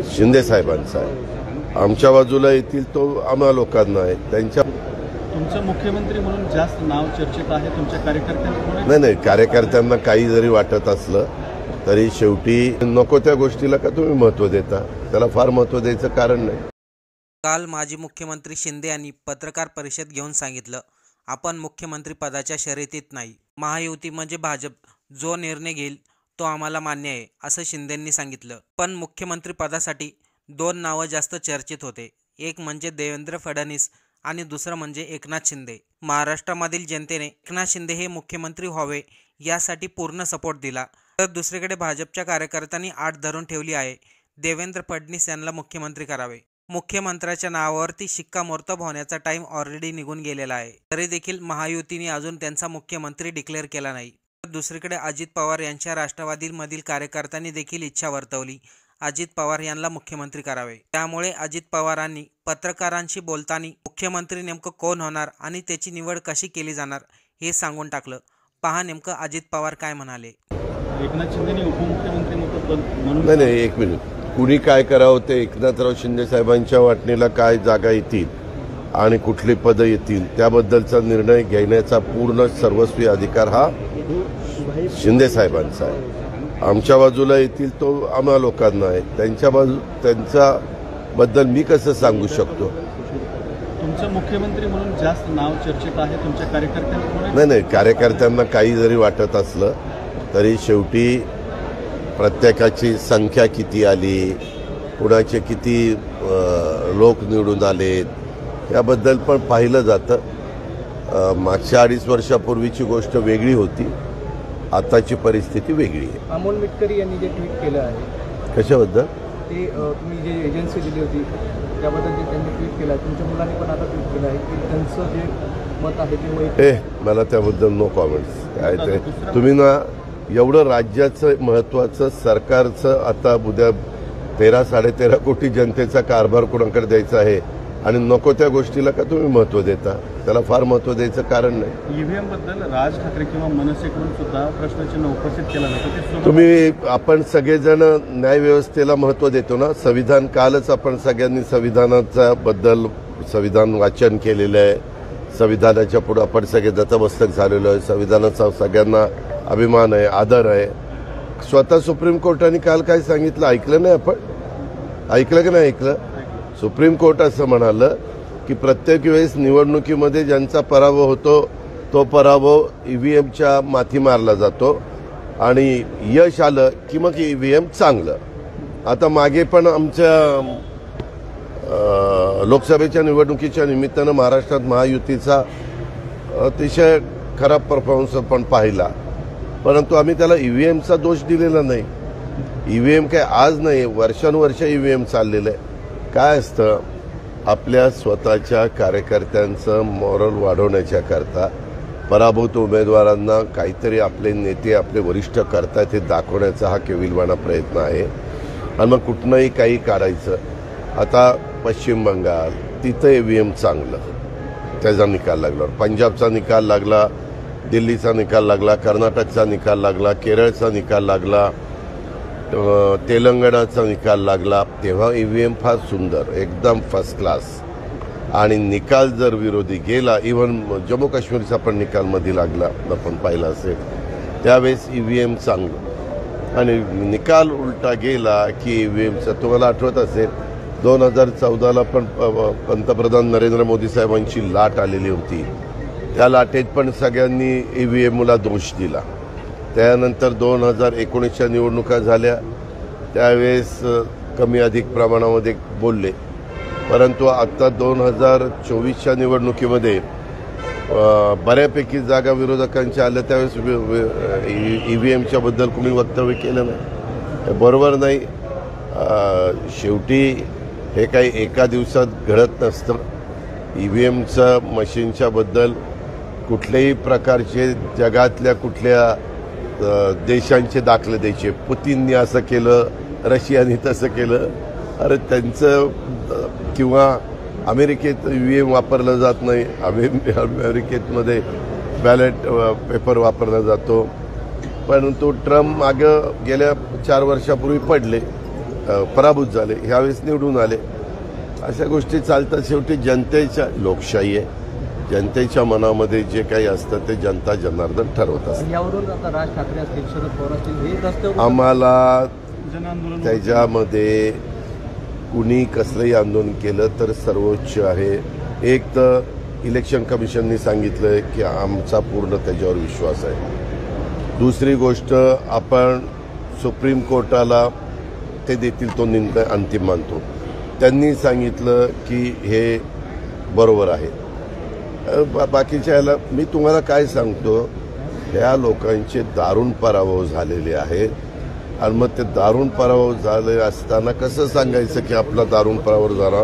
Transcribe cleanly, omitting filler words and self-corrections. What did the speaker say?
शिंदे साहेबांचा आहे। आमच्या बाजूला येतील तो आम्हा लोकांना आहे। त्यांच्या तुमचं मुख्यमंत्री म्हणून जास्त नाव चर्चेत आहे तुमच्या कार्यकर्त्यांना? नाही, कार्यकर्त्यांना काही जरी वाटत असलं तरी शेवटी नको त्या गोष्टीला का तुम्ही महत्त्व देता? त्याला फार महत्त्व द्यायचं कारण नाही। काल माजी मुख्यमंत्री शिंदे यांनी पत्रकार परिषद घेऊन सांगितलं, आपण मुख्यमंत्री पदाच्या शर्यतीत नाही, महायुती म्हणजे भाजप जो निर्णय घेईल तो आम्हाला मान्य आहे असं शिंदेंनी सांगितलं। पण मुख्यमंत्री पदासाठी दोन नावं जास्त चर्चेत होते, एक म्हणजे देवेंद्र फडणवीस आणि दुसरं म्हणजे एकनाथ शिंदे। महाराष्ट्रामधील जनतेने एकनाथ शिंदे हे मुख्यमंत्री व्हावे यासाठी पूर्ण सपोर्ट दिला, तर दुसरीकडे भाजपच्या कार्यकर्त्यांनी आट धरून ठेवली आहे देवेंद्र फडणवीस यांना मुख्यमंत्री करावे। मुख्यमंत्र्याच्या नावावरती शिक्कामोर्तब होण्याचा टाइम ऑलरेडी निघून गेलेला आहे, तरी देखील महायुतीने अजून त्यांचा मुख्यमंत्री डिक्लेअर केला नाही। दुसरीकडे अजित पवार यांच्या राष्ट्रवादीमधील कार्यकर्त्यांनी देखील इच्छा वर्तवली अजित पवार यांना मुख्यमंत्री करावे। त्यामुळे अजित पवारांनी पत्रकारांशी बोलताना मुख्यमंत्री नेमकं कोण होणार आणि त्याची निवड कशी केली जाणार हे सांगून टाकलं। पहा नेमकं अजित पवार काय म्हणाले। एकनाथ शिंदेनी उपमुख्यमंत्री म्हणून नाही, एक मिनिट, कुणी काय करावं ते एकनाथराव शिंदे साहेबांच्या वाटणीला काय जागा येतील आणि कुठली पदं येतील त्याबद्दलचा निर्णय घेण्याचा पूर्ण सर्वस्वी अधिकार हा शिंदे साहेबांचा आहे। आमच्या बाजूला येतील तो आम्हा लोकांना आहे। त्यांच्याबद्दल मी कसं सांगू शकतो? तुमचं मुख्यमंत्री म्हणून जास्त नाव चर्चेत आहे तुमच्या कार्यकर्त्यांना? नाही, कार्यकर्त्यांना काही जरी वाटत असलं तरी शेवटी प्रत्येकाची संख्या किती आली, कुणाचे किती लोक निवडून आलेत याबद्दल पण पाहिलं जातं। मागच्या 2.5 वर्षापूर्वीची गोष्ट वेगळी होती, आताची परिस्थिती वेगळी आहे। अमोल मिटकरी यांनी जे ट्विट केलं आहे कशाबद्दल? ते तुम्ही जे एजन्सी दिली होती त्याबद्दल जे त्यांनी ट्विट केलं आहे, तुमच्या मुलांनी पण आता ट्विट केलं आहे की त्यांचं जे मत आहे ते मला त्याबद्दल नो कॉमेंट्स। काय ते तुम्ही ना एवढं राज्याचं महत्त्वाचं सरकारचं आता उद्या 13-13.5 कोटी जनतेचा कारभार कोणाकडे द्यायचा आहे आणि नको त्या गोष्टीला का तुम्ही महत्त्व देता? त्याला फार महत्त्व द्यायचं कारण नाही। ईव्हीएम बद्दल राज ठाकरे किंवा मनसेकडून सुद्धा प्रश्नचिन्ह उपस्थित केला जातो। तुम्ही आपण सगळेजण न्यायव्यवस्थेला महत्त्व देतो ना। संविधान कालच आपण सगळ्यांनी संविधानाचा बद्दल संविधान वाचन केलेलं आहे, संविधानाच्या पुढे आपण सगळे नतमस्तक झालेलो आहे, संविधानाचा सगळ्यांना अभिमान आहे, आदर आहे। स्वतः सुप्रीम कोर्टाने काल काय सांगितलं ऐकलं नाही? आपण ऐकलं की नाही ऐकलं? सुप्रीम कोर्ट असं म्हणालं की प्रत्येक वेळेस निवडणुकीमध्ये ज्यांचा पराभव होतो तो पराभव ईव्हीएमच्या माथी मारला जातो आणि यश आलं की मग ईव्हीएम चांगलं। आता मागे पण आमच्या लोकसभेच्या निवडणुकीच्या निमित्तानं महाराष्ट्रात महायुतीचा अतिशय खराब परफॉर्मन्स पण पाहिला, परंतु आम्ही त्याला ईव्हीएमचा दोष दिलेला नाही। ईव्हीएम काय आज नाही, वर्षानुवर्ष ईव्हीएम चाललेलं आहे। काय असतं, आपल्या स्वतःच्या कार्यकर्त्यांचं मॉरल वाढवण्याच्या करता पराभूत उमेदवारांना काहीतरी आपले नेते आपले वरिष्ठ करतात हे दाखवण्याचा हा केविलवाणा प्रयत्न आहे आणि मग कुठनंही काही काढायचं। आता पश्चिम बंगाल तिथं ईव्हीएम चांगलं, त्याचा निकाल लागला, पंजाबचा निकाल लागला, दिल्लीचा निकाल लागला, कर्नाटकचा निकाल लागला, केरळचा निकाल लागला, तेलंगणाचा निकाल लागला, तेव्हा ईव्हीएम फार सुंदर एकदम फर्स्ट क्लास। आणि निकाल जर विरोधी गेला, इव्हन जम्मू काश्मीरचा पण निकाल मध्ये लागला आपण पाहिला असेल, त्यावेळेस ईव्हीएम चांगलं आणि निकाल उलटा गेला की ईव्हीएमचा तुम्हाला आठवत असेल 2014ला पण पंतप्रधान नरेंद्र मोदी साहेबांची लाट आलेली होती, त्या लाटेत पण सगळ्यांनी ईव्हीएमला दोष दिला। त्यानंतर 2019च्या निवडणुका झाल्या त्यावेळेस कमी अधिक प्रमाणामध्ये बोलले, परंतु आता 2024च्या निवडणुकीमध्ये बऱ्यापैकी जागा विरोधकांच्या आल्या, त्यावेळेस ईव्हीएमच्या बद्दल कोणी वक्तव्य केलं नाही। हे बरोबर नाही। शेवटी हे काही एका दिवसात घडत नसतं। ईव्हीएमच्या मशीनच्या बद्दल कुठल्याही प्रकारचे जगातल्या कुठल्या देशांचे दाखले द्यायचे, पुतीननी असं केलं, रशियाने तसं केलं, अरे त्यांचं किंवा अमेरिकेत ईव्हीएम वापरलं जात नाही, अमेरिकेमध्ये बॅलेट पेपर वापरला जातो, परंतु ट्रम्प मागं गेल्या 4 वर्षापूर्वी पडले पराभूत झाले, ह्यावेळेस निवडून आले. अशा गोष्टी चालतात. शेवटी जनतेच्या लोकशाही आहे, जनतेच्या मनामध्ये जे काही असतं ते जनता जनार्दन ठरवत असतात. आणि यावरून आता राज ठाकरे असतील, शरद पवार असतील, हे रस्त्यावर आम्हाला जन आंदोलन त्याच्यामध्ये कुणी कसलंही आंदोलन केलं तर सर्वोच्च आहे. एक तर इलेक्शन कमिशननी सांगितलं की आमचा पूर्ण त्याच्यावर विश्वास आहे. दुसरी गोष्ट, आपण सुप्रीम कोर्टाला ते देतील तो निर्णय अंतिम मानतो. त्यांनी सांगितलं की हे बरोबर आहे. बाकीच्या याला मी तुम्हाला काय सांगतो, ह्या लोकांचे दारुण पराभव झालेले आहेत. आणि मग ते दारुण पराभव झाले असताना कसं सांगायचं की आपला दारुण पराभव झाला.